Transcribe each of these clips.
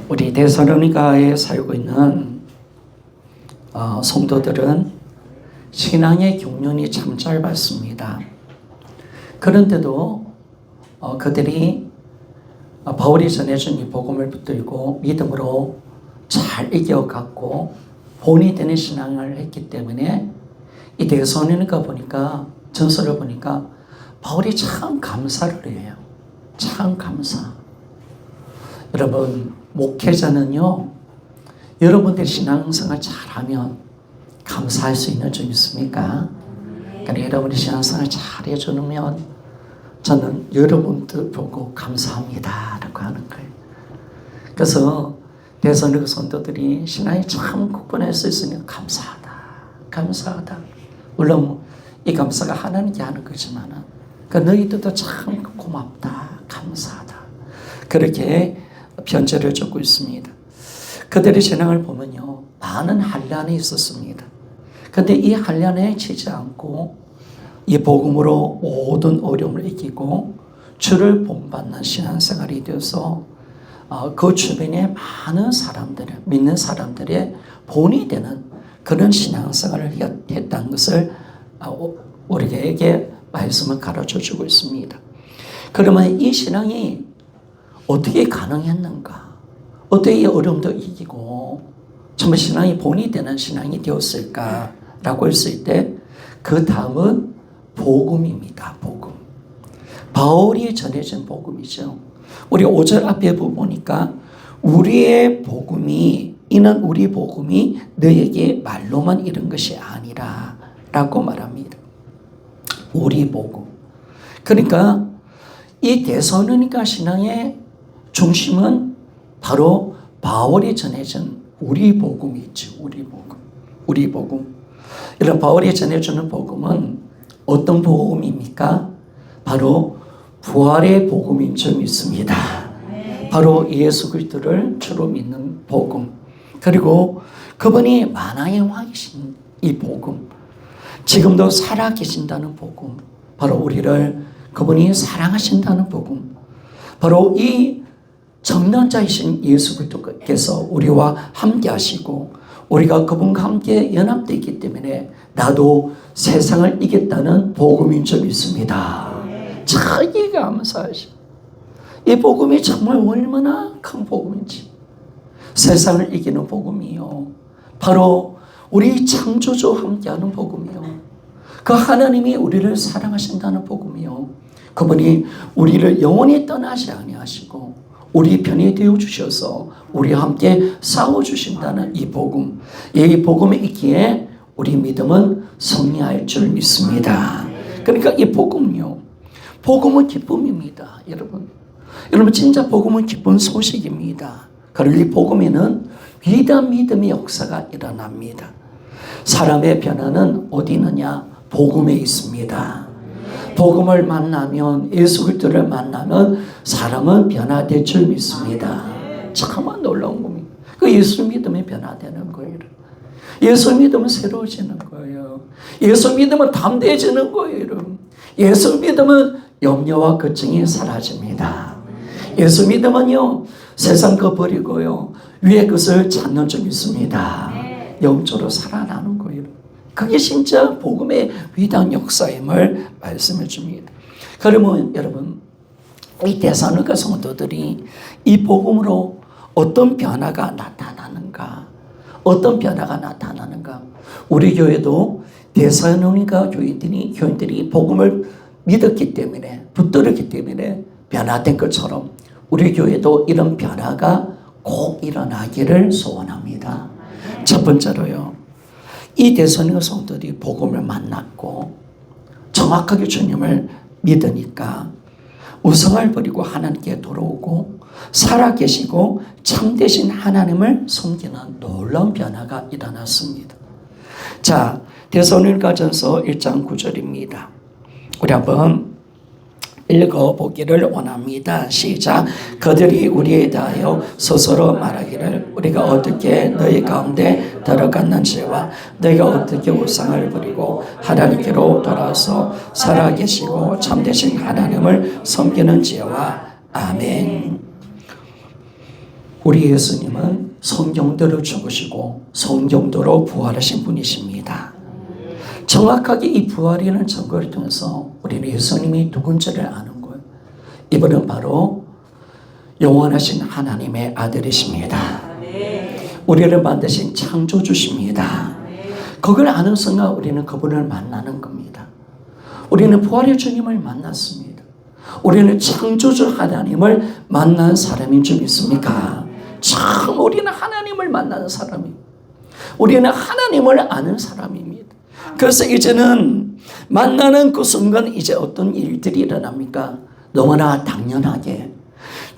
우리 데살로니가에 살고 있는 성도들은 신앙의 경륜이 참 짧았습니다. 그런데도 그들이 바울이 전해준 이 복음을 붙들고 믿음으로 잘 이겨갔고 본이 되는 신앙을 했기 때문에 이 데살로니가 보니까 전설을 보니까 바울이 참 감사를 해요. 참 감사. 여러분, 목회자는요, 여러분들 신앙생활 잘하면 감사할 수 있는 점 있습니까? 그러니까 여러분이 신앙생활 잘 해주면 저는 여러분들 보고 감사합니다 라고 하는 거예요. 그래서 데살로니가 성도들이 신앙이 참 굳건할 수 있으니 감사하다, 감사하다. 물론 이 감사가 하나님께 하는 거지만 너희들도 참 고맙다, 감사하다. 그렇게 편지를 적고 있습니다. 그들의 신앙을 보면요, 많은 한란이 있었습니다. 그런데 이 한란에 지지 않고 이 복음으로 모든 어려움을 이기고 주를 본받는 신앙생활이 되어서 그 주변에 많은 사람들, 믿는 사람들의 본이 되는 그런 신앙생활을 했다는 것을 우리에게 말씀을 가르쳐 주고 있습니다. 그러면 이 신앙이 어떻게 가능했는가? 어떻게 이 어려움도 이기고 정말 신앙이 본이 되는 신앙이 되었을까라고 했을 때 그 다음은 복음입니다. 복음. 바울이 전해진 복음이죠. 우리 5절 앞에 보니까 우리의 복음이 이는 우리 복음이 너에게 말로만 이른 것이 아니라 라고 말합니다. 우리 복음. 그러니까 이 데살로니가 신앙의 중심은 바로 바울이 전해준 우리 복음이 있죠. 우리 복음. 우리 복음. 이런 바울이 전해주는 복음은 어떤 복음입니까? 바로 부활의 복음인 줄 믿습니다. 바로 예수 그리스도를 주로 믿는 복음. 그리고 그분이 만왕의 왕이신 이 복음. 지금도 살아계신다는 복음. 바로 우리를 그분이 사랑하신다는 복음. 바로 이 정년자이신 예수 그리스도께서 우리와 함께 하시고 우리가 그분과 함께 연합되어 있기 때문에 나도 세상을 이겼다는 복음인 줄 믿습니다. 자기가 감사하시. 이 복음이 정말 얼마나 큰 복음인지. 세상을 이기는 복음이요. 바로 우리 창조주와 함께하는 복음이요. 그 하나님이 우리를 사랑하신다는 복음이요. 그분이 우리를 영원히 떠나지 아니하시고 우리 편이 되어 주셔서 우리와 함께 싸워 주신다는 이 복음. 이 복음이 있기에 우리 믿음은 승리할 줄 믿습니다. 그러니까 이 복음요. 복음은 기쁨입니다. 여러분 진짜 복음은 기쁜 소식입니다. 그리고 이 복음에는 위대한 믿음의 역사가 일어납니다. 사람의 변화는 어디 있느냐? 복음에 있습니다. 복음을 만나면, 예수 그리스도를 만나면 사람은 변화될 줄 믿습니다. 참 놀라운 겁니다. 그 예수 믿으면 변화되는 거예요. 예수 믿으면 새로워지는 거예요. 예수 믿으면 담대해지는 거예요. 예수 믿으면 염려와 걱정이 사라집니다. 예수 믿으면요, 세상 거 버리고요, 위의 것을 찾는 줄 믿습니다. 영적으로 살아나는 거예요. 그게 진짜 복음의 위대한 역사임을 말씀해 줍니다. 그러면 여러분, 이 데살로니가 성도들이 이 복음으로 어떤 변화가 나타나는가? 어떤 변화가 나타나는가? 우리 교회도 데살로니가 교인들이 복음을 믿었기 때문에, 붙들었기 때문에 변화된 것처럼 우리 교회도 이런 변화가 꼭 일어나기를 소원합니다. 첫 번째로요, 이 데살로니가 성도들이 복음을 만났고 정확하게 주님을 믿으니까 우상을 버리고 하나님께 돌아오고 살아계시고 참되신 하나님을 섬기는 놀라운 변화가 일어났습니다. 자, 데살로니가전서 1장 9절입니다. 우리 한번 읽어보기를 원합니다. 시작. 그들이 우리에 대하여 스스로 말하기를 우리가 어떻게 너희 가운데 들어갔는지와 너희가 어떻게 우상을 버리고 하나님께로 돌아서 살아계시고 참되신 하나님을 섬기는지와 아멘. 우리 예수님은 성경대로 죽으시고 성경대로 부활하신 분이십니다. 정확하게 이 부활이라는 증거를 통해서 우리는 예수님이 누군지를 아는 거예요. 이분은 바로 영원하신 하나님의 아들이십니다. 우리를 만드신 창조주십니다. 그걸 아는 순간 우리는 그분을 만나는 겁니다. 우리는 부활의 주님을 만났습니다. 우리는 창조주 하나님을 만난 사람인 줄 믿습니까? 참 우리는 하나님을 만나는 사람입니다. 우리는 하나님을 아는 사람입니다. 그래서 이제는 만나는 그 순간 이제 어떤 일들이 일어납니까? 너무나 당연하게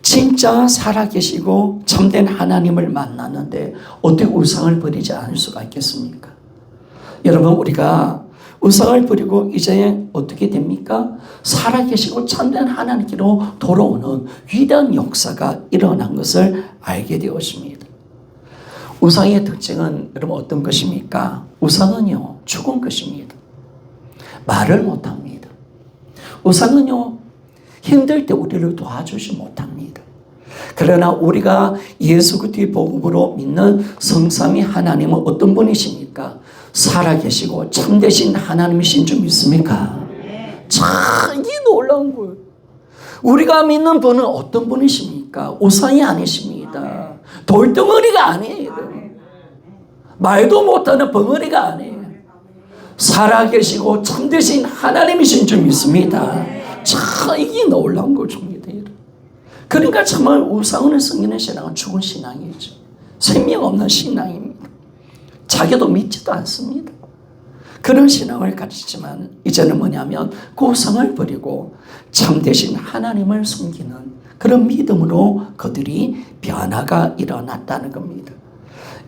진짜 살아계시고 참된 하나님을 만났는데 어떻게 우상을 버리지 않을 수가 있겠습니까? 여러분, 우리가 우상을 버리고 이제 어떻게 됩니까? 살아계시고 참된 하나님께로 돌아오는 위대한 역사가 일어난 것을 알게 되었습니다. 우상의 특징은 여러분 어떤 것입니까? 우상은요, 죽은 것입니다. 말을 못합니다. 우상은요, 힘들 때 우리를 도와주지 못합니다. 그러나 우리가 예수 그리스도의 복음으로 믿는 성삼위 하나님은 어떤 분이십니까? 살아계시고 참되신 하나님이신 줄 믿습니까? 참 이게 놀라운 거예요. 우리가 믿는 분은 어떤 분이십니까? 우상이 아니십니다. 돌덩어리가 아니에요. 말도 못하는 벙어리가 아니에요. 살아계시고 참되신 하나님이신 줄 믿습니다. 참 이게 놀라운 것입니다. 그러니까 정말 우상을 섬기는 신앙은 죽은 신앙이죠. 생명 없는 신앙입니다. 자기도 믿지도 않습니다. 그런 신앙을 가지지만 이제는 뭐냐면 그 우상을 버리고 참되신 하나님을 섬기는 그런 믿음으로 그들이 변화가 일어났다는 겁니다.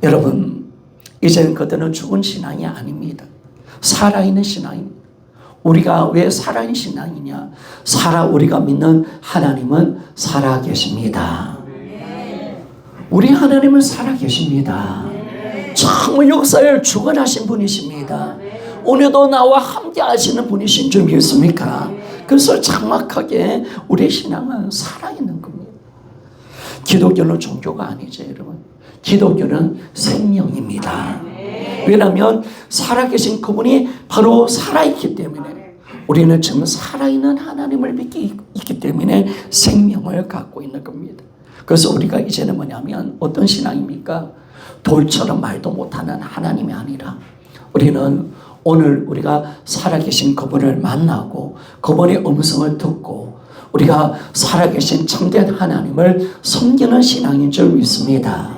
여러분, 이제는 그들은 죽은 신앙이 아닙니다. 살아있는 신앙입니다. 우리가 왜 살아있는 신앙이냐? 우리가 믿는 하나님은 살아계십니다. 우리 하나님은 살아계십니다. 정말 역사를 주관하신 분이십니다. 오늘도 나와 함께 하시는 분이신 줄 믿습니까? 그래서 정확하게 우리의 신앙은 살아있는 겁니다. 기독교는 종교가 아니죠, 여러분. 기독교는 생명입니다. 왜냐하면 살아계신 그분이 바로 살아있기 때문에 우리는 지금 살아있는 하나님을 믿기 있기 때문에 생명을 갖고 있는 겁니다. 그래서 우리가 이제는 뭐냐면 어떤 신앙입니까? 돌처럼 말도 못하는 하나님이 아니라 우리는 오늘 우리가 살아계신 그분을 만나고 그분의 음성을 듣고 우리가 살아계신 참된 하나님을 섬기는 신앙인 줄 믿습니다.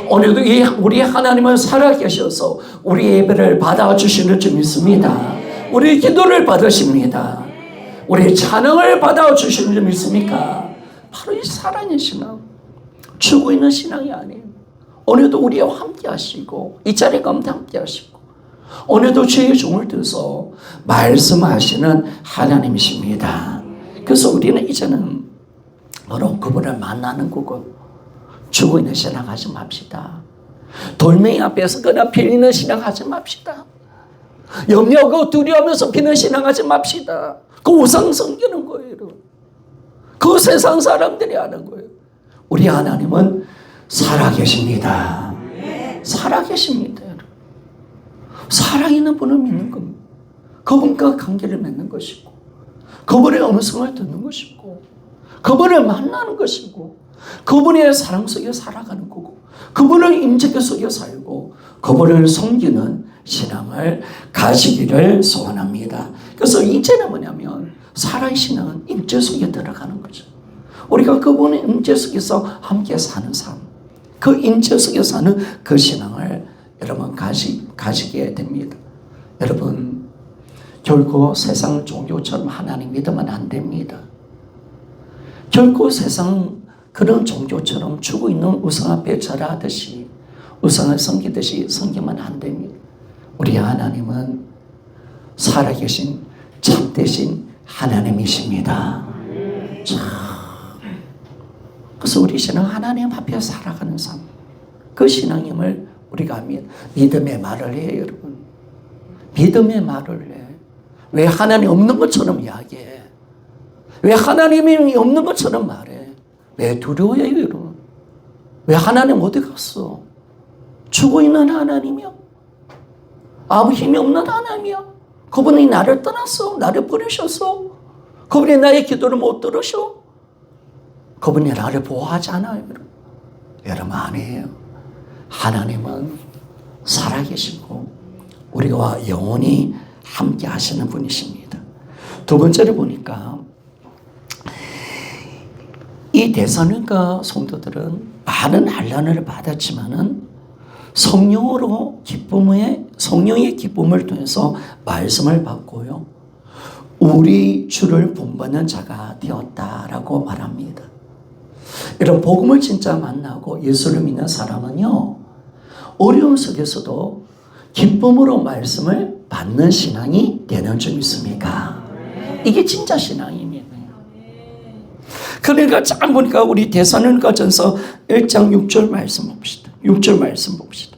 오늘도 우리 하나님은 살아계셔서 우리 예배를 받아주시는 줄 믿습니다. 우리 기도를 받으십니다. 우리 찬양을 받아주시는 줄 믿습니까? 바로 이 살아있는 신앙, 죽어 있는 신앙이 아니에요. 오늘도 우리와 함께 하시고 이 자리에 가운데 함께 하시고 오늘도 주의 종을 들어서 말씀하시는 하나님이십니다. 그래서 우리는 이제는 바로 그분을 만나는 거고 죽어 있는 신앙 하지 맙시다. 돌멩이 앞에서 그나 빌리는 신앙 하지 맙시다. 염려하고 두려워하면서 비는 신앙 하지 맙시다. 그 우상 섬기는 거예요. 그 세상 사람들이 하는 거예요. 우리 하나님은 살아계십니다. 살아계십니다. 살아있는 분을 믿는 겁니다. 그분과 관계를 맺는 것이고 그분의 음성을 듣는 것이고 그분을 만나는 것이고 그분의 사랑 속에 살아가는 거고 그분을 임재 속에 살고 그분을 섬기는 신앙을 가지기를 소원합니다. 그래서 이제는 뭐냐면 살아있는 신앙은 임재 속에 들어가는 거죠. 우리가 그분의 임재 속에서 함께 사는 삶, 그 임재 속에 사는 그 신앙을 여러분 가지게 됩니다. 여러분, 결코 세상 종교처럼 하나님 믿으면 안 됩니다. 결코 세상 그런 종교처럼 죽어 있는 우상 앞에 절하듯이 우상을 섬기듯이 섬기면 안 됩니다. 우리 하나님은 살아계신 참되신 하나님이십니다. 그래서 우리 신앙 하나님 앞에 살아가는 삶, 그 신앙임을 우리가 믿음의 말을 해요, 여러분. 믿음의 말을 해. 왜 하나님 없는 것처럼 이야기해? 왜 하나님이 없는 것처럼 말해? 왜 두려워해요, 여러분? 왜 하나님 어디 갔어? 죽어 있는 하나님이요. 아무 힘이 없는 하나님이요. 그분이 나를 떠났어. 나를 버리셨어. 그분이 나의 기도를 못 들으셔. 그분이 나를 보호하지 않아요. 여러분 아니에요. 하나님은 살아계시고 우리와 영원히 함께 하시는 분이십니다. 두 번째로 보니까 이 데살로니가 성도들은 많은 환난을 받았지만은 성령의 기쁨을 통해서 말씀을 받고요. 우리 주를 본받는 자가 되었다라고 말합니다. 이런 복음을 진짜 만나고 예수를 믿는 사람은요, 어려움 속에서도 기쁨으로 말씀을 받는 신앙이 되는 줄 믿습니까? 이게 진짜 신앙입니다. 그러니까 참 보니까 우리 데살로니가전서 1장 6절 말씀 봅시다. 6절 말씀 봅시다.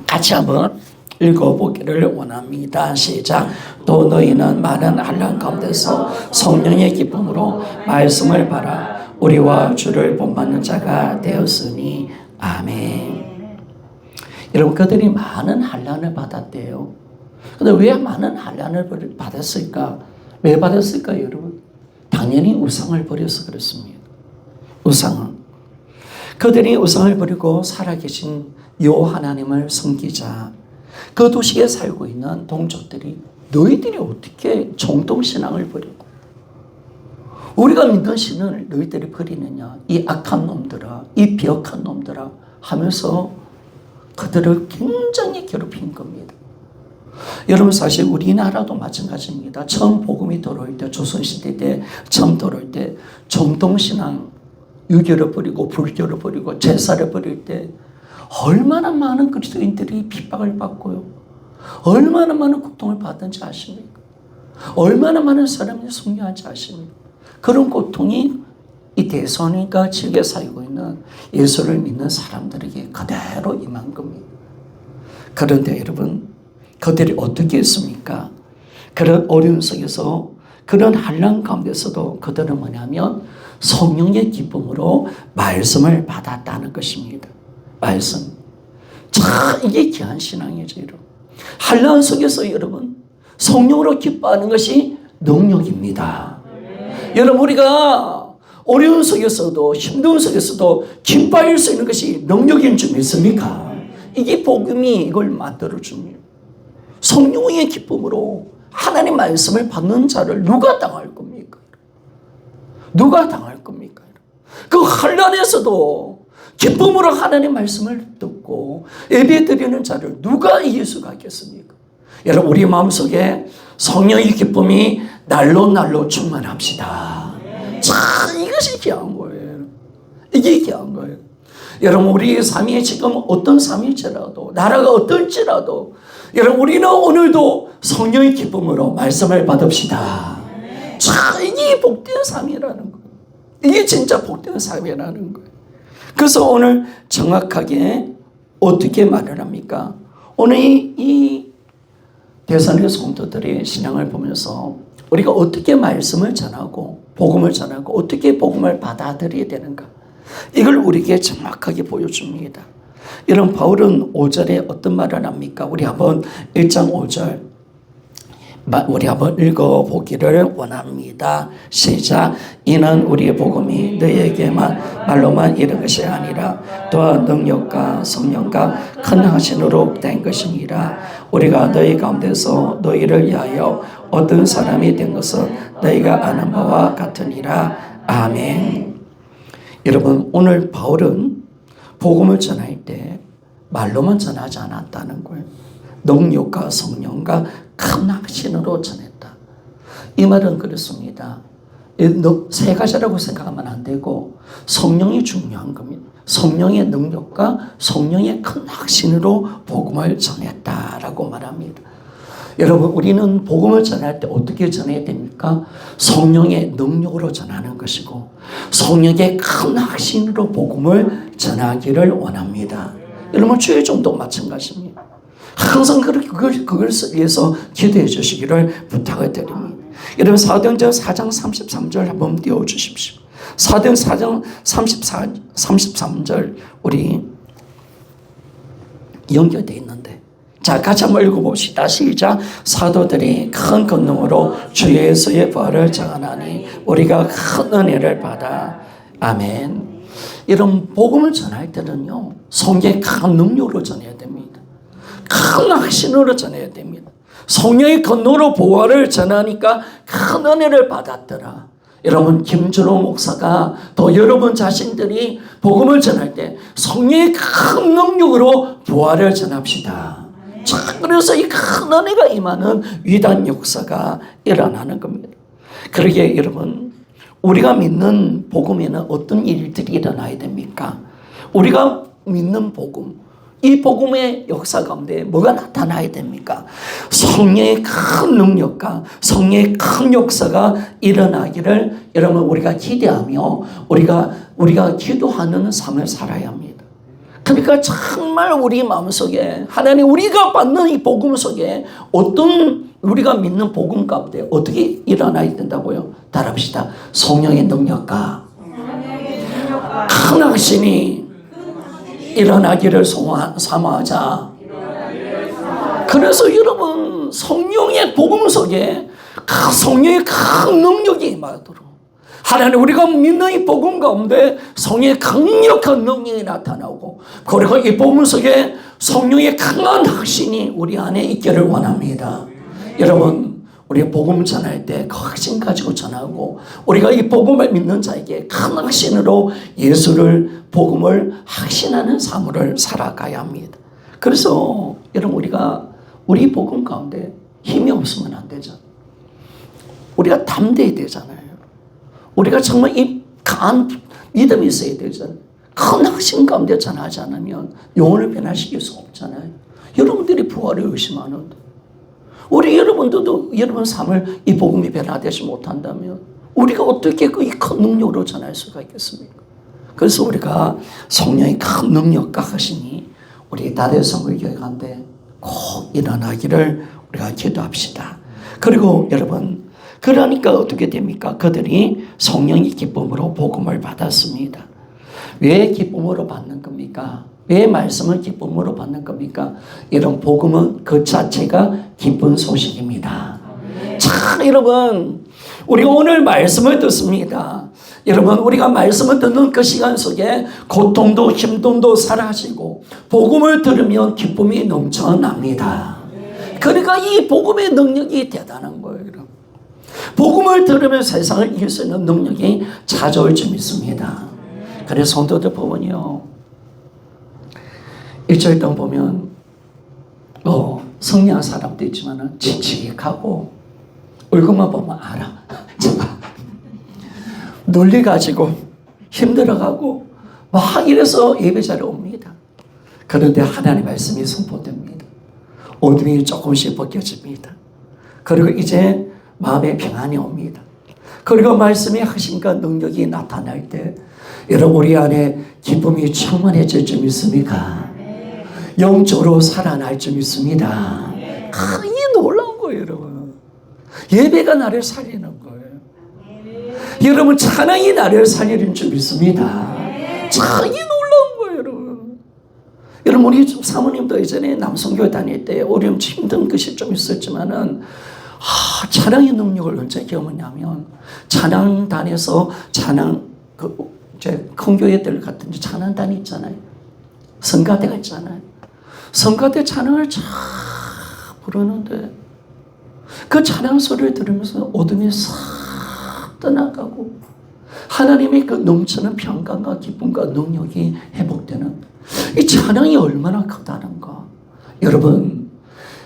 같이 한번 읽어보기를 원합니다. 시작. 또 너희는 많은 환난 가운데서 성령의 기쁨으로 말씀을 받아 우리와 주를 본받는 자가 되었으니 아멘. 여러분 그들이 많은 환난을 받았대요. 근데 왜 많은 환난을 받았을까? 왜 받았을까 여러분? 당연히 우상을 버려서 그렇습니다. 우상은 그들이 우상을 버리고 살아계신 요 하나님을 섬기자. 그 도시에 살고 있는 동족들이 너희들이 어떻게 정통신앙을 버리고 우리가 믿는 신을 너희들이 버리느냐, 이 악한 놈들아, 이 비역한 놈들아 하면서 그들을 굉장히 괴롭힌 겁니다. 여러분 사실 우리나라도 마찬가지입니다. 처음 복음이 들어올 때, 조선시대 때 처음 들어올 때 정통신앙 유교를 버리고 불교를 버리고 제사를 버릴 때 얼마나 많은 그리스도인들이 핍박을 받고요. 얼마나 많은 고통을 받는지 아십니까? 얼마나 많은 사람이 순교한지 아십니까? 그런 고통이 이 데살로니가 지역에 살고 있는 예수를 믿는 사람들에게 그대로 임한 겁니다. 그런데 여러분 그들이 어떻게 했습니까? 그런 어려움 속에서 그런 환난 가운데서도 그들은 뭐냐면 성령의 기쁨으로 말씀을 받았다는 것입니다. 말씀. 자, 이게 귀한 신앙이죠, 여러분. 환난 속에서 여러분 성령으로 기뻐하는 것이 능력입니다. 여러분 우리가 어려운 속에서도 힘든 속에서도 기뻐할 수 있는 것이 능력인 줄 믿습니까? 이게 복음이 이걸 만들어줍니다. 성령의 기쁨으로 하나님 말씀을 받는 자를 누가 당할 겁니까? 누가 당할 겁니까? 그 환난에서도 기쁨으로 하나님 말씀을 듣고 예배 드리는 자를 누가 예수하겠습니까? 여러분 우리 마음속에 성령의 기쁨이 날로 충만합시다. 자, 이것이 귀한 거예요. 이게 귀한 거예요. 여러분 우리 삶이 지금 어떤 삶일지라도 나라가 어떨지라도 여러분 우리는 오늘도 성령의 기쁨으로 말씀을 받읍시다. 자, 이게 복된 삶이라는 거예요. 이게 진짜 복된 삶이라는 거예요. 그래서 오늘 정확하게 어떻게 말을 합니까? 오늘 이 데살로니가 성도들의 신앙을 보면서 우리가 어떻게 말씀을 전하고 복음을 전하고 어떻게 복음을 받아들여야 되는가, 이걸 우리에게 정확하게 보여줍니다. 이런 바울은 5절에 어떤 말을 합니까? 우리 한번 1장 5절 우리 한번 읽어보기를 원합니다. 시작. 이는 우리의 복음이 너희에게만 말로만 이른 것이 아니라 또한 능력과 성령과 큰 확신으로 된 것이니라. 우리가 너희 가운데서 너희를 위하여 어떤 사람이 된 것은 너희가 아는 바와 같으니라. 아멘. 여러분 오늘 바울은 복음을 전할 때 말로만 전하지 않았다는 거예요. 능력과 성령과 큰 확신으로 전했다. 이 말은 그렇습니다. 세 가지라고 생각하면 안 되고 성령이 중요한 겁니다. 성령의 능력과 성령의 큰 확신으로 복음을 전했다라고 말합니다. 여러분 우리는 복음을 전할 때 어떻게 전해야 됩니까? 성령의 능력으로 전하는 것이고 성령의 큰 확신으로 복음을 전하기를 원합니다. 여러분 주의 종도 마찬가지입니다. 항상 그걸 위해서 기도해 주시기를 부탁을 드립니다. 여러분 사도행전 4장 33절 한번 띄워주십시오. 사도행 4장 33절 우리 연결되어 있는데, 자, 같이 한번 읽어봅시다. 시작. 사도들이 큰 권능으로 주 예수의 부활을 증언하니 우리가 큰 은혜를 받아. 아멘. 이런 복음을 전할 때는요, 성경의 큰 능력으로 전해야 됩니다. 큰 확신으로 전해야 됩니다. 성령의 권능으로 부활을 전하니까 큰 은혜를 받았더라. 여러분, 김준호 목사가 또 여러분 자신들이 복음을 전할 때 성령의 큰 능력으로 부활을 전합시다. 자, 그래서 이 큰 은혜가 임하는 위대한 역사가 일어나는 겁니다. 그러기에 여러분, 우리가 믿는 복음에는 어떤 일들이 일어나야 됩니까? 우리가 믿는 복음, 이 복음의 역사 가운데 뭐가 나타나야 됩니까? 성령의 큰 능력과 성령의 큰 역사가 일어나기를 여러분 우리가 기대하며 우리가 기도하는 삶을 살아야 합니다. 그러니까 정말 우리 마음속에 하나님, 우리가 받는 이 복음 속에 어떤 우리가 믿는 복음 가운데 어떻게 일어나야 된다고요? 따라합시다. 성령의 능력과 큰 확신이 일어나기를 사모하자. 그래서 여러분, 성령의 복음 속에 성령의 큰 능력이 임하도록 하나님, 우리가 믿는 이 복음 가운데 성령의 강력한 능력이 나타나고, 그리고 이 복음 속에 성령의 강한 확신이 우리 안에 있기를 원합니다. 여러분, 우리 복음 전할 때 그 확신 가지고 전하고, 우리가 이 복음을 믿는 자에게 큰 확신으로 예수를, 복음을 확신하는 삶을 살아가야 합니다. 그래서 여러분, 우리 복음 가운데 힘이 없으면 안 되죠. 우리가 담대해야 되잖아요. 우리가 정말 이 강한 믿음이 있어야 되잖아요. 큰 확신 가운데 전하지 않으면 영혼을 변화시킬 수 없잖아요. 여러분들이 부활을 의심하는데, 우리 여러분들도 여러분 삶을 이 복음이 변화되지 못한다면 우리가 어떻게 그 큰 능력으로 전할 수가 있겠습니까? 그래서 우리가 성령의 큰 능력과 하시니 우리 다대성을 교회가운데 꼭 일어나기를 우리가 기도합시다. 그리고 여러분, 그러니까 어떻게 됩니까? 그들이 성령의 기쁨으로 복음을 받았습니다. 왜 기쁨으로 받는 겁니까? 왜 말씀을 기쁨으로 받는 겁니까? 이런 복음은 그 자체가 기쁜 소식입니다. 자, 여러분, 우리가 오늘 말씀을 듣습니다. 여러분, 우리가 말씀을 듣는 그 시간 속에 고통도 힘듦도 사라지고 복음을 들으면 기쁨이 넘쳐납니다. 그러니까 이 복음의 능력이 대단한 거예요. 여러분. 복음을 들으면 세상을 이길 수 있는 능력이 찾아올 줄 믿습니다. 그래서 성도들 보면요, 1절 동 보면 성령한 사람도 있지만 칙칙하고 얼굴만 보면 알아. 놀래가지고 힘들어가고 막 이래서 예배자리에 옵니다. 그런데 하나님의 말씀이 선포됩니다. 어둠이 조금씩 벗겨집니다. 그리고 이제 마음에 평안이 옵니다. 그리고 말씀의 확신과 능력이 나타날 때 여러분, 우리 안에 기쁨이 충만해질 줄 믿습니까? 영적으로 살아날 줄 믿습니다. 이 놀라운 거예요, 여러분. 예배가 나를 살리는 거예요. 여러분, 찬양이 나를 살리는 줄 믿습니다. 이 놀라운 거예요, 여러분. 여러분, 우리 사모님도 예전에 남성교회 다닐 때 어려움, 힘든 것이 좀 있었지만은 찬양의 능력을 언제 경험했냐면, 찬양단에서 큰 교회들 같은 찬양단이 있잖아요. 성가대가 있잖아요. 성가대 찬양을 쫙 부르는데 그 찬양 소리를 들으면서 어둠이 싹 떠나가고 하나님의 그 넘치는 평강과 기쁨과 능력이 회복되는 이 찬양이 얼마나 크다는가. 여러분,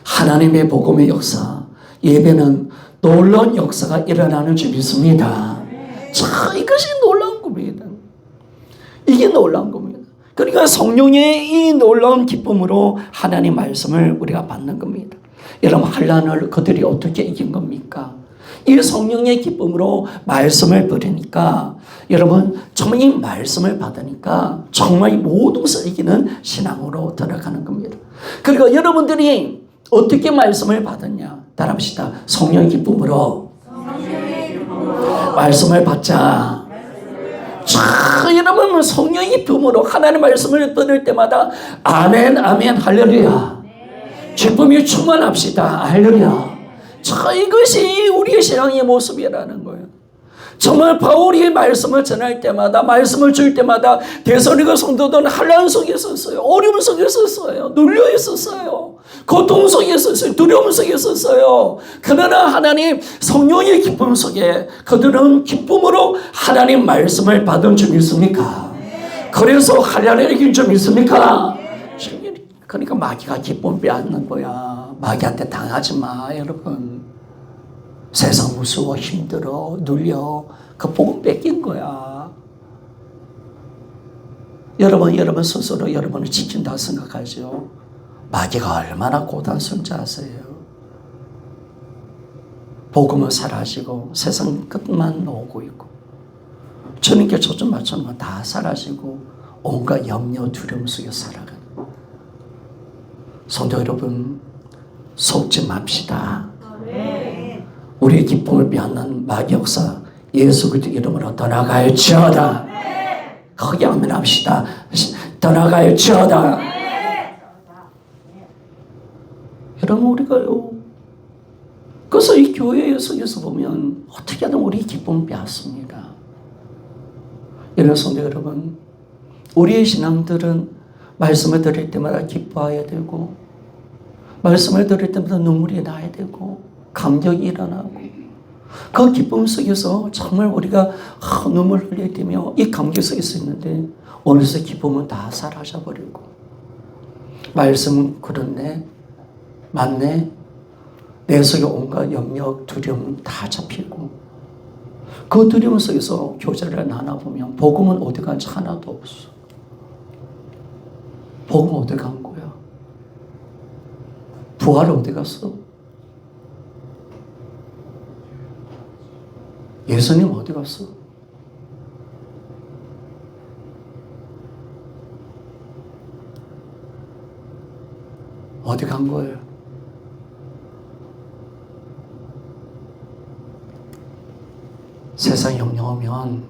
하나님의 복음의 역사, 예배는 놀라운 역사가 일어나는 줄 믿습니다. 자, 이것이 놀라운 겁니다. 이게 놀라운 겁니다. 그러니까 성령의 이 놀라운 기쁨으로 하나님 말씀을 우리가 받는 겁니다. 여러분, 환난을 그들이 어떻게 이긴 겁니까? 이 성령의 기쁨으로 말씀을 들으니까 여러분, 정말 이 말씀을 받으니까 정말 모든 것을 이기는 신앙으로 들어가는 겁니다. 그리고 여러분들이 어떻게 말씀을 받았냐? 따라합시다. 성령의 기쁨으로 말씀을 받자. 여러분 성령의 품으로 하나님의 말씀을 들을 때마다 아멘 아멘 할렐루야 기쁨이 충만합시다 할렐루야. 이것이 우리의 신앙의 모습이라는 거예요. 정말 바울이 말씀을 전할 때마다 말씀을 줄 때마다 데살로니가 성도들은 환난 속에 있었어요. 어려움 속에 있었어요. 눌려 있었어요. 고통 속에 있었어요. 두려움 속에 있었어요. 그러나 하나님 성령의 기쁨 속에 그들은 기쁨으로 하나님 말씀을 받은 줄 믿습니까? 그래서 할렐루야 줄 믿습니까? 그러니까 마귀가 기쁨 빼앗는 거야. 마귀한테 당하지 마 여러분. 세상 무서워 힘들어 눌려 그 복음 뺏긴 거야. 여러분 스스로 여러분을 지킨다 생각하죠. 마귀가 얼마나 고단스러운지 아세요? 복음은 사라지고 세상 끝만 오고 있고 주님께 초점 맞추는 건 다 사라지고 온갖 염려 두려움 속에 살아가는. 성도 여러분 속지 맙시다. 우리의 기쁨을 빼앗는 마귀 역사 예수 그리스도 이름으로 떠나갈지어다. 크게 아멘합시다. 떠나갈지어다. 여러분 우리가요. 그래서 이 교회 속에서 보면 어떻게든 우리 기쁨을 빼앗습니다. 이런 성도 여러분, 우리의 신앙들은 말씀을 들을 때마다 기뻐해야 되고 말씀을 들을 때마다 눈물이 나야 되고 감격이 일어나고 그 기쁨 속에서 정말 우리가 눈물 흘릴 때며 이 감격 속에서 있는데 어느새 기쁨은 다 사라져버리고 말씀은 그렇네 맞네 내 속에 온갖 염려 두려움 다 잡히고 그 두려움 속에서 교제를 나눠보면 복음은 어디 간지 하나도 없어. 복음 어디 간 거야? 부활 어디 갔어? 예수님 어디 갔어? 어디 간 거예요? 세상 영영하면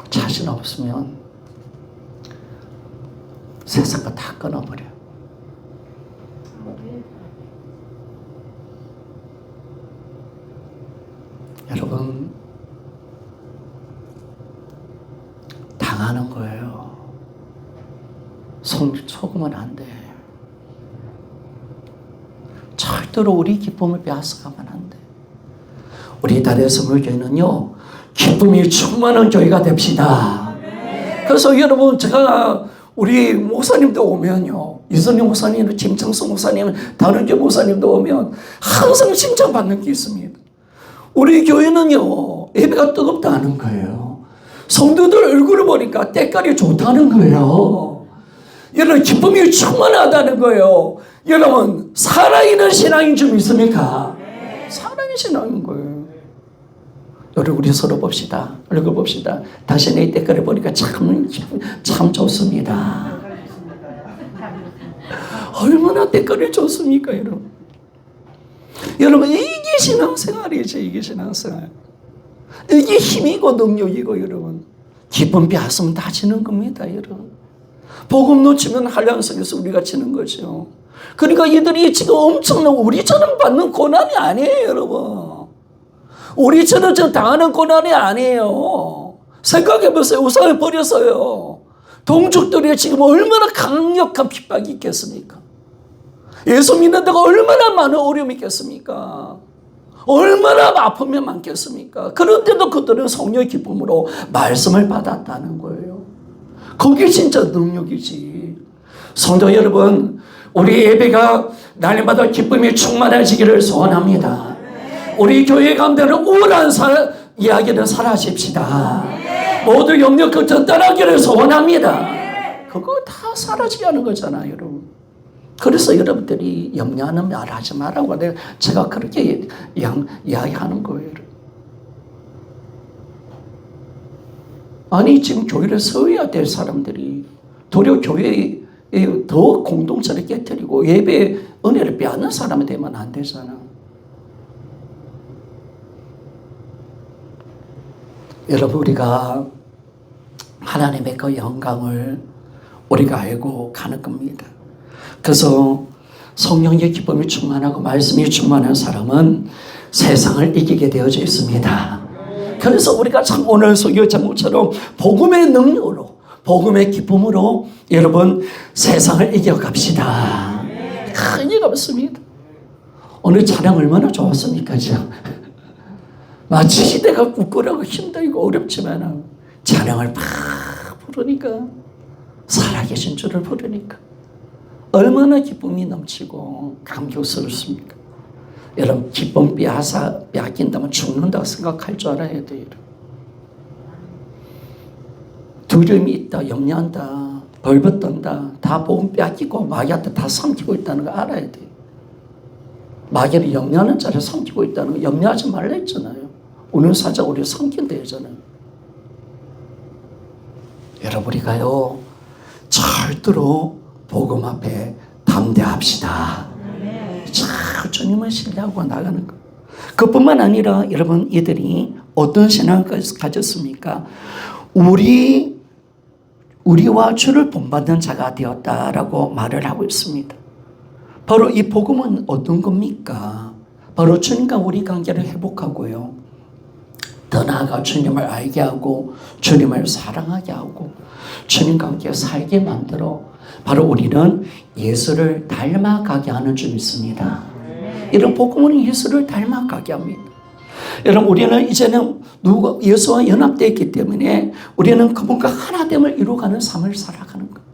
자신 없으면 세상 거 다 끊어버려. 여러분 당하는 거예요. 속으면 안 돼. 절대로 우리 기쁨을 빼앗아가면 안 돼. 우리 달의 선물교회는요 기쁨이 충만한 교회가 됩시다. 그래서 여러분 제가 우리 목사님도 오면요 이선희 목사님, 김창수 목사님, 다른 교회 목사님도 오면 항상 칭찬받는 게 있습니다. 우리 교회는요 예배가 뜨겁다는 거예요. 성도들 얼굴을 보니까 때깔이 좋다는 거예요. 여러분 기쁨이 충만하다는 거예요. 여러분 살아있는 신앙인 줄 믿습니까? 살아있는 신앙인 거예요. 여러분 우리 서로 봅시다. 얼굴 봅시다. 다시 내 때깔을 보니까 참 좋습니다. 얼마나 때깔이 좋습니까 여러분. 여러분 이게 신앙생활이죠. 이게 신앙생활. 이게 힘이고 능력이고 여러분. 기쁨 빼앗으면 다 지는 겁니다 여러분. 복음 놓치면 한량 속에서 우리가 지는 거죠. 그러니까 이들이 지금 엄청난 우리처럼 받는 고난이 아니에요 여러분. 우리처럼 지금 당하는 고난이 아니에요. 생각해보세요. 우상을 버렸어요. 동족들이 지금 얼마나 강력한 핍박이 있겠습니까? 예수 믿는 데가 얼마나 많은 어려움이 있겠습니까? 얼마나 아픔이 많겠습니까? 그런데도 그들은 성령의 기쁨으로 말씀을 받았다는 거예요. 그게 진짜 능력이지. 성도 여러분, 우리 예배가 날마다 기쁨이 충만해지기를 소원합니다. 우리 교회 가운데는 우울한 이야기는 사라집시다. 모두 염려 끝은 떠나기를 소원합니다. 그거 다 사라지게 하는 거잖아요 여러분. 그래서 여러분들이 염려하는 말 하지 말라고 제가 그렇게 이야기하는 거예요. 아니 지금 교회를 세워야 될 사람들이 도리어 교회에 더 공동체를 깨뜨리고 예배의 은혜를 빼앗는 사람이 되면 안 되잖아. 여러분 우리가 하나님의 그 영광을 우리가 알고 가는 겁니다. 그래서 성령의 기쁨이 충만하고 말씀이 충만한 사람은 세상을 이기게 되어져 있습니다. 그래서 우리가 참 오늘 설교 제목처럼 복음의 능력으로, 복음의 기쁨으로 여러분 세상을 이겨갑시다. 이겨갑습니다. 오늘 찬양 얼마나 좋았습니까? 마치 시대가 부끄러워 힘들고 어렵지만 찬양을 막 부르니까, 살아계신 주를 부르니까 얼마나 기쁨이 넘치고 감격스럽습니까? 여러분, 기쁨 빼앗긴다면 죽는다고 생각할 줄 알아야 돼요. 두려움이 있다, 염려한다, 벌벌 떤다, 다 복음 빼앗기고 마귀한테 다 삼키고 있다는 거 알아야 돼요. 마귀를 염려하는 자를 삼키고 있다는 거, 염려하지 말라 했잖아요. 오늘 사자 우리를 삼킨다 했잖아요. 여러분, 우리가요 절대로 복음 앞에 담대합시다. 참 주님을 신뢰하고 나가는 것. 그뿐만 아니라 여러분, 이들이 어떤 신앙을 가졌습니까? 우리와 주를 본받는 자가 되었다라고 말을 하고 있습니다. 바로 이 복음은 어떤 겁니까? 바로 주님과 우리 관계를 회복하고요, 더 나아가 주님을 알게 하고 주님을 사랑하게 하고 주님과 함께 살게 만들어 바로 우리는 예수를 닮아가게 하는 줄 믿습니다. 이런 복음은 예수를 닮아가게 합니다. 여러분, 우리는 이제는 예수와 연합되어 있기 때문에 우리는 그분과 하나됨을 이루어가는 삶을 살아가는 거예요.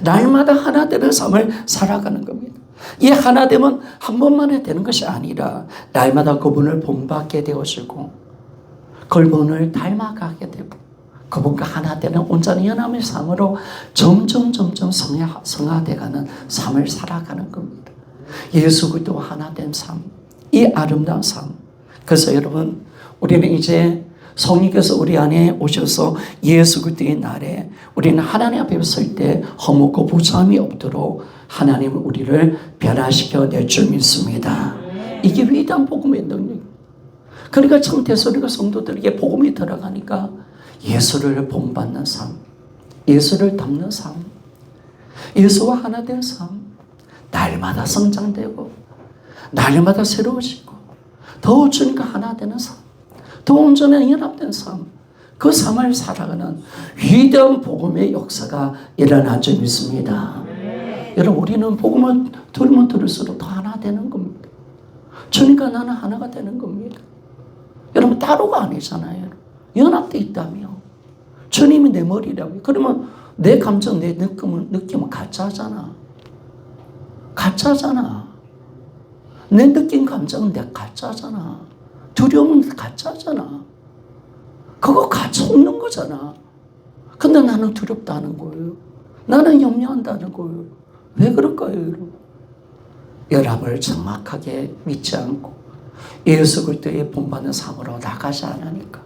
날마다 하나되는 삶을 살아가는 겁니다. 이 하나됨은 한 번만에 되는 것이 아니라 날마다 그분을 본받게 되어지고 그분을 닮아가게 되고 그분과 하나 되는 온전한 연합의 삶으로 점점 성화되어가는 삶을 살아가는 겁니다. 예수 그리스도와 하나 된 삶, 이 아름다운 삶. 그래서 여러분, 우리는 이제 성령께서 우리 안에 오셔서 예수 그리스도의 날에 우리는 하나님 앞에 설 때 허물고 부정함이 없도록 하나님은 우리를 변화시켜 낼 줄 믿습니다. 이게 위대한 복음의 능력. 그러니까 참 데살로니가 성도들에게 복음이 들어가니까 예수를 본받는 삶, 예수를 닮는 삶, 예수와 하나 된 삶, 날마다 성장되고 날마다 새로워지고 더 주님과 하나 되는 삶, 더 온전한 연합된 삶, 그 삶을 살아가는 위대한 복음의 역사가 일어날 줄 믿습니다. 여러분, 우리는 복음을 들으면 들을수록 더 하나 되는 겁니다. 주님과 나는 하나가 되는 겁니다. 여러분, 따로가 아니잖아요. 연합되어 있다며. 주님이 내 머리라고요. 그러면 내 감정, 내 느낌은 가짜잖아. 가짜잖아. 내 느낀 감정은 내 가짜잖아. 두려움은 가짜잖아. 그거 가짜 없는 거잖아. 근데 나는 두렵다는 거예요. 나는 염려한다는 거예요. 왜 그럴까요, 여러분? 연합을 정확하게 믿지 않고 예수 그리스도의 본받는 삶으로 나가지 않으니까.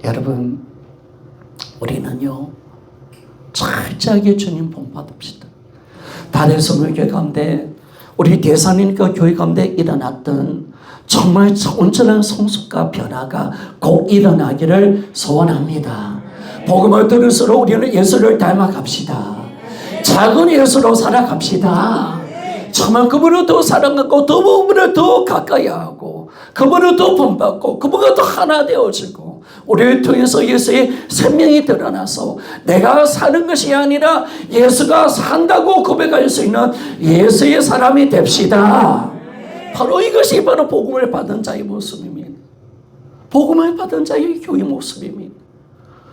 여러분, 우리는요 철저하게 주님 본받읍시다. 다른 교회 가운데, 우리 대산이니까 교회 가운데 일어났던 정말 온전한 성숙과 변화가 꼭 일어나기를 소원합니다. 복음을 들을수록 우리는 예수를 닮아갑시다. 작은 예수로 살아갑시다. 정말 그분을 더 사랑하고 그분을 더 가까이 하고 그분을 더 본받고 그분과 더 하나 되어지고 우리를 통해서 예수의 생명이 드러나서 내가 사는 것이 아니라 예수가 산다고 고백할 수 있는 예수의 사람이 됩시다. 바로 이것이 바로 복음을 받은 자의 모습입니다. 복음을 받은 자의 교회 모습입니다.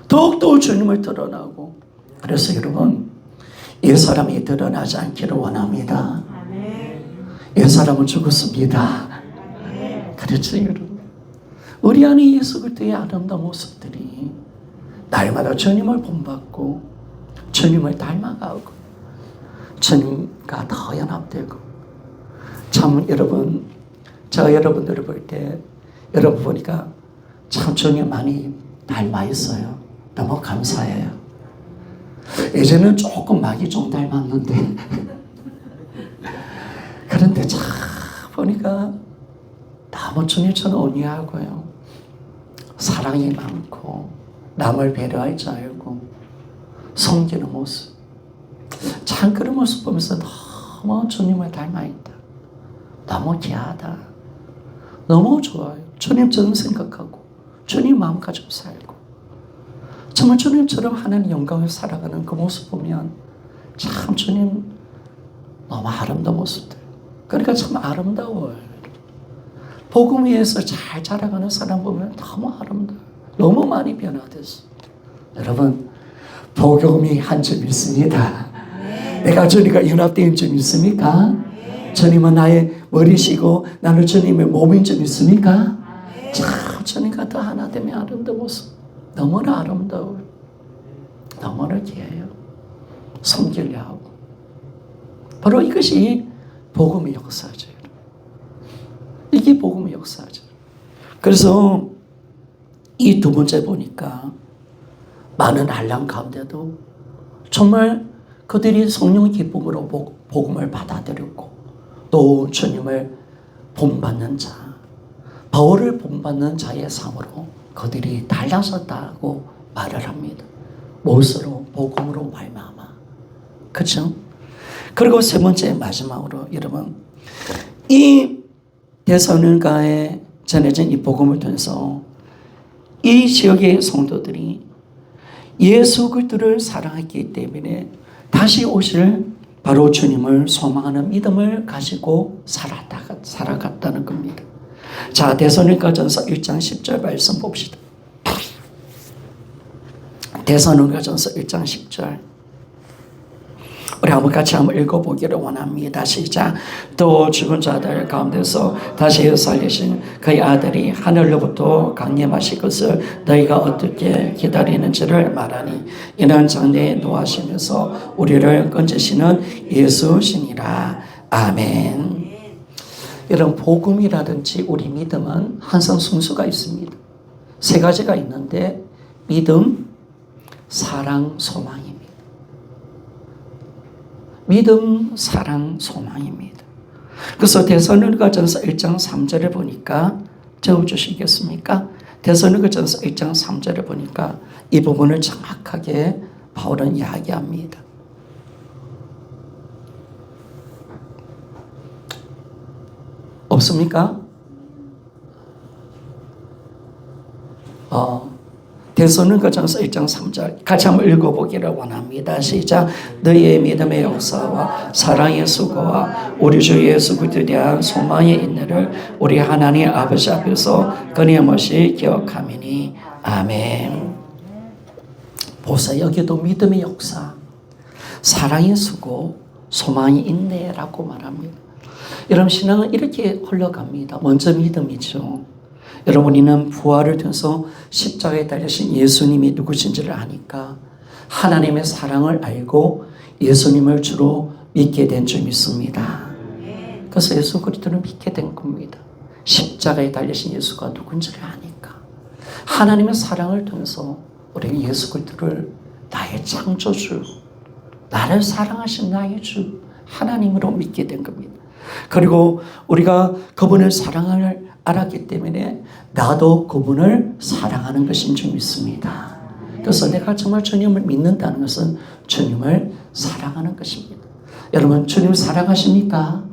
더욱더 주님을 드러나고. 그래서 여러분, 이 사람이 드러나지 않기를 원합니다. 이 사람은 죽었습니다. 그렇죠, 여러분. 우리 안에 예수 그리스도의 아름다운 모습들이 날마다 주님을 본받고 주님을 닮아가고 주님과 더 연합되고. 참 여러분, 제가 여러분들을 볼 때 여러분 보니까 참 주님 많이 닮아 있어요. 너무 감사해요. 예전에는 조금 마귀 좀 닮았는데 그런데 참 보니까 너무 주님처럼 온유하고요, 사랑이 많고 남을 배려할 줄 알고 섬기는 모습. 참 그런 모습 보면서 너무 주님을 닮아있다. 너무 귀하다. 너무 좋아요. 주님처럼 생각하고 주님 마음 가지고 살고 정말 주님처럼 하나님 영광을 살아가는 그 모습 보면 참 주님 너무 아름다운 모습들. 그러니까 참 아름다워요. 복음 위에서 잘 자라가는 사람 보면 너무 아름다워요. 너무 많이 변화됐어. 여러분, 복음이 한 점 있습니다. 내가 주님과 연합된 점 있습니까? 주님은 나의 머리시고 나는 주님의 몸인 점 있습니까? 참 주님과 더 하나 되면 아름다운 모습. 너무나 아름다워요. 너무나 귀해요. 섬기려 하고. 바로 이것이 복음의 역사죠. 이게 복음의 역사죠. 그래서 이 두 번째 보니까 많은 한란 가운데도 정말 그들이 성령의 기쁨으로 복음을 받아들였고 또 주님을 본받는 자, 바울을 본받는 자의 삶으로 그들이 달라졌다고 말을 합니다. 무엇으로? 복음으로 말미암아. 그렇죠? 그리고 세 번째 마지막으로 여러분, 이 데살로니가에 전해진 이 복음을 통해서 이 지역의 성도들이 예수 그리스도를 사랑했기 때문에 다시 오실 바로 주님을 소망하는 믿음을 가지고 살아갔다는 겁니다. 자, 데살로니가전서 1장 10절 말씀 봅시다. 데살로니가전서 1장 10절. 우리 한번 같이 한번 읽어보기를 원합니다. 시작. 또 죽은 자들 가운데서 다시 살리신 그의 아들이 하늘로부터 강림하실 것을 너희가 어떻게 기다리는지를 말하니 이는 장래에 노하시면서 우리를 건지시는 예수시니라. 아멘. 여러분, 복음이라든지 우리 믿음은 항상 순서가 있습니다. 세 가지가 있는데 믿음, 사랑, 소망입니다. 믿음, 사랑, 소망입니다. 그래서 데살로니가전서 1장 3절을 보니까 적어주시겠습니까? 데살로니가전서 1장 3절을 보니까 이 부분을 정확하게 바울은 이야기합니다. 없습니까? 데살로니가전서 1장 3절 같이 한번 읽어보기를 원합니다. 시작. 너희의 믿음의 역사와 사랑의 수고와 우리 주 예수 그리스도에 대한 소망의 인내를 우리 하나님 아버지 앞에서 끊임없이 기억하미니. 아멘. 보세요. 여기도 믿음의 역사, 사랑의 수고, 소망의 인내라고 말합니다. 여러분, 신앙은 이렇게 흘러갑니다. 먼저 믿음이죠. 여러분이는 부활을 통해서 십자가에 달리신 예수님이 누구신지를 아니까 하나님의 사랑을 알고 예수님을 주로 믿게 된 줄 믿습니다. 그래서 예수 그리스도를 믿게 된 겁니다. 십자가에 달리신 예수가 누군지를 아니까 하나님의 사랑을 통해서 우리는 예수 그리스도를 나의 창조주, 나를 사랑하신 나의 주 하나님으로 믿게 된 겁니다. 그리고 우리가 그분을 사랑을 알았기 때문에 나도 그분을 사랑하는 것인 줄 믿습니다. 그래서 내가 정말 주님을 믿는다는 것은 주님을 사랑하는 것입니다. 여러분, 주님 사랑하십니까?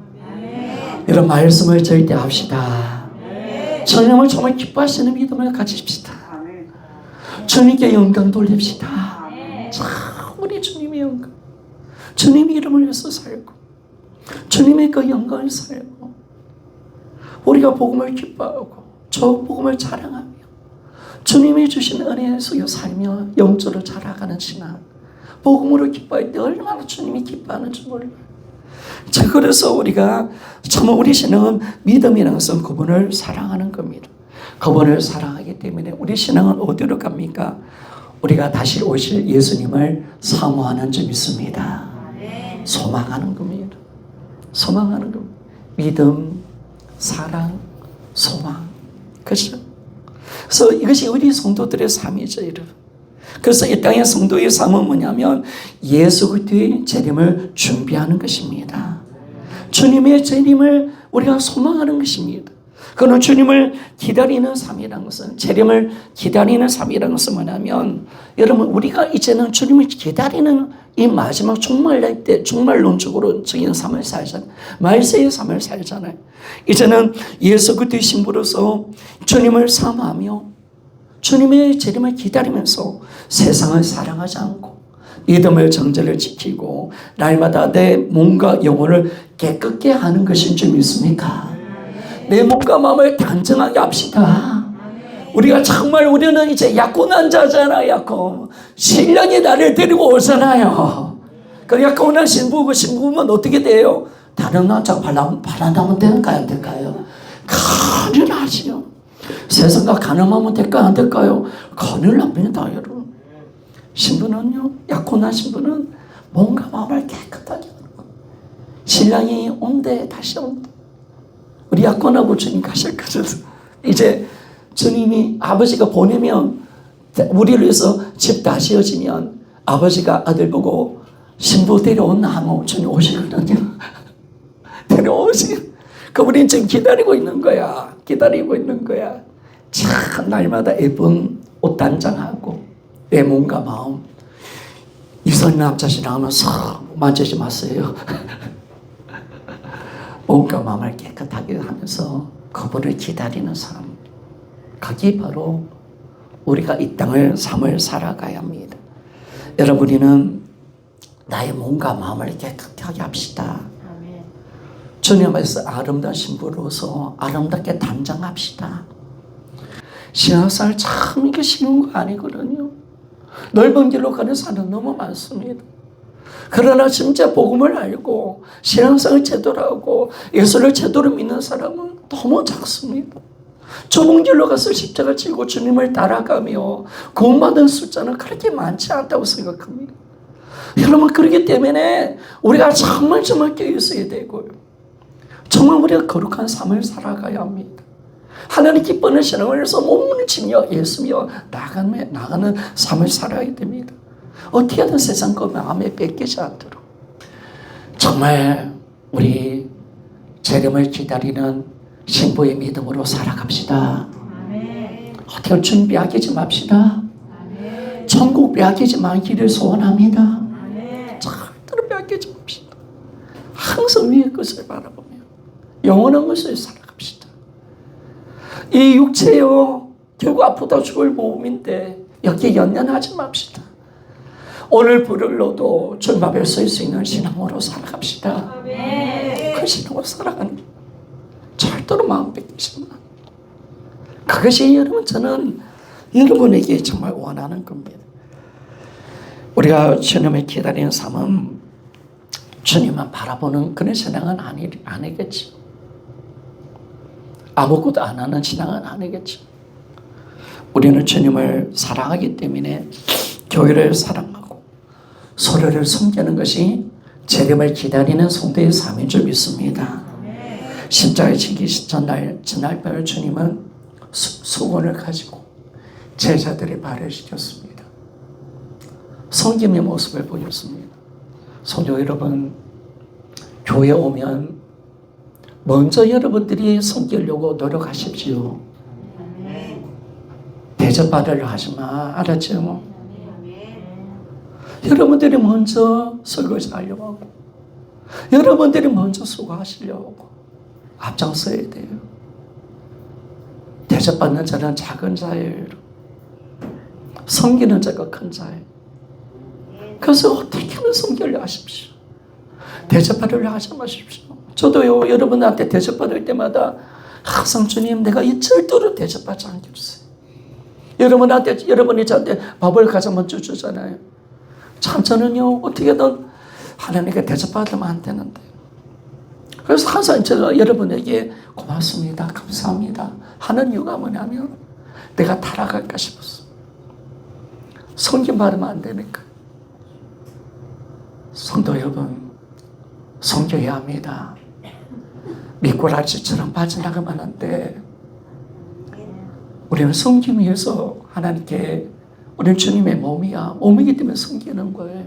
네. 여러분, 말씀을 절대 합시다. 네. 주님을 정말 기뻐하시는 믿음을 가지십시다. 네. 주님께 영광 돌립시다. 네. 참 우리 주님의 영광, 주님의 이름을 위해서 살고 주님의 그 영광을 살고 우리가 복음을 기뻐하고 저 복음을 자랑하며 주님이 주신 은혜에 속여 살며 영적으로 자라가는 신앙, 복음으로 기뻐할 때 얼마나 주님이 기뻐하는지 몰라요. 자, 그래서 우리가 참 우리 신앙은 믿음이라는 것은 그분을 사랑하는 겁니다. 그분을 사랑하기 때문에 우리 신앙은 어디로 갑니까? 우리가 다시 오실 예수님을 사모하는 줄 믿습니다. 소망하는 겁니다. 소망하는 겁니다. 믿음, 사랑, 소망. 그렇죠? 그래서 이것이 우리 성도들의 삶이죠, 여러분. 그래서 이 땅의 성도의 삶은 뭐냐면 예수 그리스도의 재림을 준비하는 것입니다. 주님의 재림을 우리가 소망하는 것입니다. 그는 주님을 기다리는 삶이라는 것은, 재림을 기다리는 삶이라는 것은 뭐냐면, 여러분, 우리가 이제는 주님을 기다리는 이 마지막 종말날 때, 종말론적으로적인 삶을 살잖아요. 말세의 삶을 살잖아요. 이제는 예수 그리스도의 신부로서 주님을 사모하며 주님의 재림을 기다리면서 세상을 사랑하지 않고 믿음을 정죄를 지키고 날마다 내 몸과 영혼을 깨끗게 하는 것인 줄 믿습니까? 내 몸과 마음을 단정하게 합시다. 우리가 정말, 우리는 이제 약혼한 자잖아요. 약혼. 신랑이 나를 데리고 오잖아요. 그 약혼한 신부면 어떻게 돼요? 다른 남자 바란다면 될까요? 안 될까요? 가능하지요. 세상과 가늠하면 될까요? 안 될까요? 큰일 납니다, 여러분. 신부는요, 약혼한 신부는 몸과 마음을 깨끗하게 하는 거예요. 신랑이 온대, 다시 온대. 우리 약혼하고 주님 가실 거죠. 이제 주님이, 아버지가 보내면, 우리를 위해서 집 다 지어지면 아버지가 아들 보고 신부 데려온나 하면 주님 오시거든요. 데려오시. 그 우리는 지금 기다리고 있는 거야. 기다리고 있는 거야. 참 날마다 예쁜 옷 단장하고 내 몸과 마음. 이선 남자시랑 하면서 만지지 마세요. 몸과 마음을 깨끗하게 하면서 그분을 기다리는 삶. 그게 바로 우리가 이 땅을 삶을 살아가야 합니다. 여러분, 우리는 나의 몸과 마음을 깨끗하게 합시다. 주님 앞에서 아름다운 신부로서 아름답게 단장합시다. 신앙생활 참 이게 쉬운 거 아니거든요. 넓은 길로 가는 사람은 너무 많습니다. 그러나 진짜 복음을 알고 신앙생활을 제대로 하고 예수를 제대로 믿는 사람은 너무 작습니다. 좁은 길로 가서 십자가 지고 주님을 따라가며 구원받은 숫자는 그렇게 많지 않다고 생각합니다. 여러분, 그렇기 때문에 우리가 정말 깨어 있어야 되고요. 정말 우리가 거룩한 삶을 살아가야 합니다. 하나님 기뻐하는 신앙을 위해서 몸을 지며 예수며 나가는 삶을 살아야 됩니다. 어떻게든 세상 것 마음에 뺏기지 않도록 정말 우리 재림을 기다리는 신부의 믿음으로 살아갑시다. 어떻게 준비하지 맙시다. 천국 빼앗기지 말기를 소원합니다. 절대로 빼앗기지 맙시다. 항상 위의 것을 바라보며 영원한 것을 살아갑시다. 이 육체요, 결국 아프다 죽을 몸인데 여기에 연연하지 맙시다. 오늘 불을 넣어도 주님 앞에 설 수 있는 신앙으로 살아갑시다. 그 신앙으로 살아가는 게 절대로 마음 뺏기지 마. 그것이 여러분, 저는 여러분에게 정말 원하는 겁니다. 우리가 주님을 기다리는 삶은 주님만 바라보는 그런 신앙은 아니겠지. 아무것도 안 하는 신앙은 아니겠지. 우리는 주님을 사랑하기 때문에 교회를 사랑하고 서로를 섬기는 것이 재림을 기다리는 성도의 삶인 줄 믿습니다. 십자가에 지기신 전날 밤에 주님은 수건을 가지고 제자들의 발을 씻겼습니다. 섬김의 모습을 보였습니다. 성도 여러분, 교회 오면 먼저 여러분들이 섬기려고 노력하십시오. 대접받으려 하지 마. 알았죠? 여러분들이 먼저 설거지 하려고 하고 여러분들이 먼저 수고하시려고 하고 앞장서야 돼요. 대접받는 자는 작은 자예요. 섬기는 자가 큰 자예요. 그래서 어떻게든 섬기려 하십시오. 대접받으려 하지 마십시오. 저도요, 여러분한테 대접받을 때마다 항상 주님, 내가 이 절대로 대접받지 않게 해주세요. 여러분이 저한테 밥을 가져 먼저 주잖아요. 참 저는요, 어떻게든 하나님께 대접받으면 안 되는데. 그래서 항상 제가 여러분에게 고맙습니다, 감사합니다 하는 이유가 뭐냐면 내가 타락할까 싶었어. 섬김 받으면 안 되니까. 성도 여러분, 섬겨야 합니다. 미꾸라지처럼 빠져나가면 안 돼. 우리는 섬기기 위해서 하나님께, 우리는 주님의 몸이야. 몸이기 때문에 섬기는 거예요.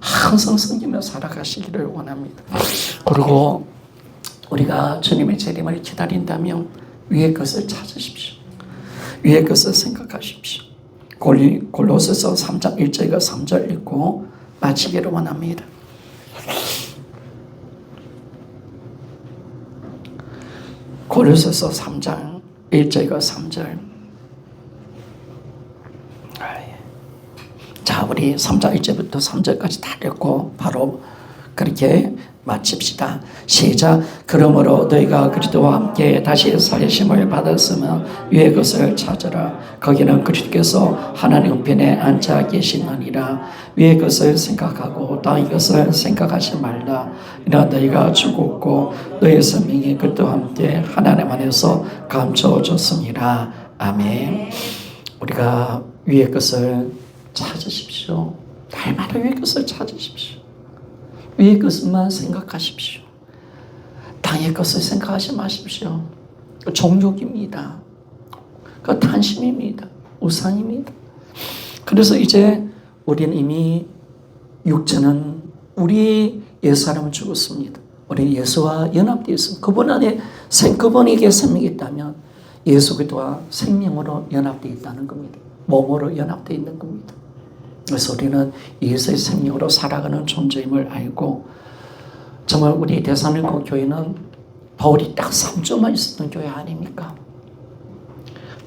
항상 섬기며 살아가시기를 원합니다. 그리고 우리가 주님의 재림을 기다린다면 위의 것을 찾으십시오. 위의 것을 생각하십시오. 골로새서 3장 1절과 3절 읽고 마치기를 원합니다. 골로새서 3장 1절과 3절. 자, 우리 3장 1절부터 3절까지 다 읽고 바로 그렇게 마칩시다. 시작. 그러므로 너희가 그리스도와 함께 다시 살리심을 받았으면 위의 것을 찾으라. 거기는 그리스도께서 하나님 우편에 앉아 계시느니라. 위의 것을 생각하고 땅의 것을 생각하지 말라. 이는 너희가 죽었고 너희 생명이 그리스도와 함께 하나님 안에서 감춰졌습니다. 아멘. 우리가 위의 것을 찾으십시오. 날마다 위의 것을 찾으십시오. 위의 것만 생각하십시오. 땅의 것을 생각하지 마십시오. 종족입니다. 그 탄심입니다. 우상입니다. 그래서 이제 우리는 이미 육체는 우리 옛사람은 죽었습니다. 우리는 예수와 연합되어 있습니다. 그분 안에 그분에게 생명이 있다면 예수 그리스도와 생명으로 연합되어 있다는 겁니다. 몸으로 연합되어 있는 겁니다. 그래서 우리는 예수의 생명으로 살아가는 존재임을 알고, 정말 우리 대한민국 교회는 바울이 딱 3주만 있었던 교회 아닙니까?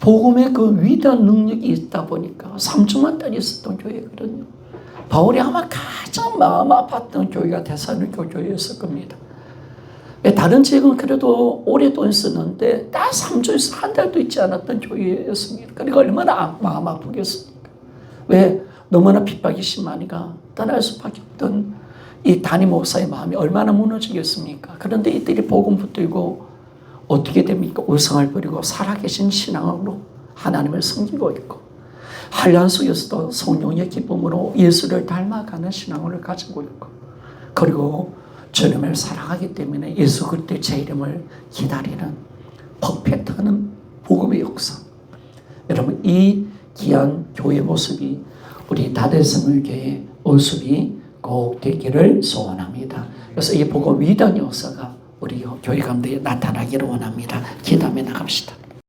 복음의 그 위대한 능력이 있다 보니까 3주만 딱 있었던 교회거든요. 바울이 아마 가장 마음 아팠던 교회가 대한민국 교회였을 겁니다. 다른 지역은 그래도 오래도 있었는데 딱 3주 있어 한 달도 있지 않았던 교회였습니다. 그러니까 얼마나 마음 아프겠습니까? 왜? 너무나 핍박이 심하니까 떠날 수밖에 없던 이 담임 목사의 마음이 얼마나 무너지겠습니까? 그런데 이들이 복음 붙들고 어떻게 됩니까? 우상을 버리고 살아계신 신앙으로 하나님을 섬기고 있고, 한란 속에서도 성령의 기쁨으로 예수를 닮아가는 신앙을 가지고 있고, 그리고 주님을 사랑하기 때문에 예수 그리스도의 제 이름을 기다리는 퍼펙트한 복음의 역사. 여러분, 이 귀한 교회 모습이 우리 다대성물교회의 모습이 꼭 되기를 소원합니다. 그래서 이 복음 위대한 역사가 우리 교회 가운데 나타나기를 원합니다. 기도하며 나갑시다.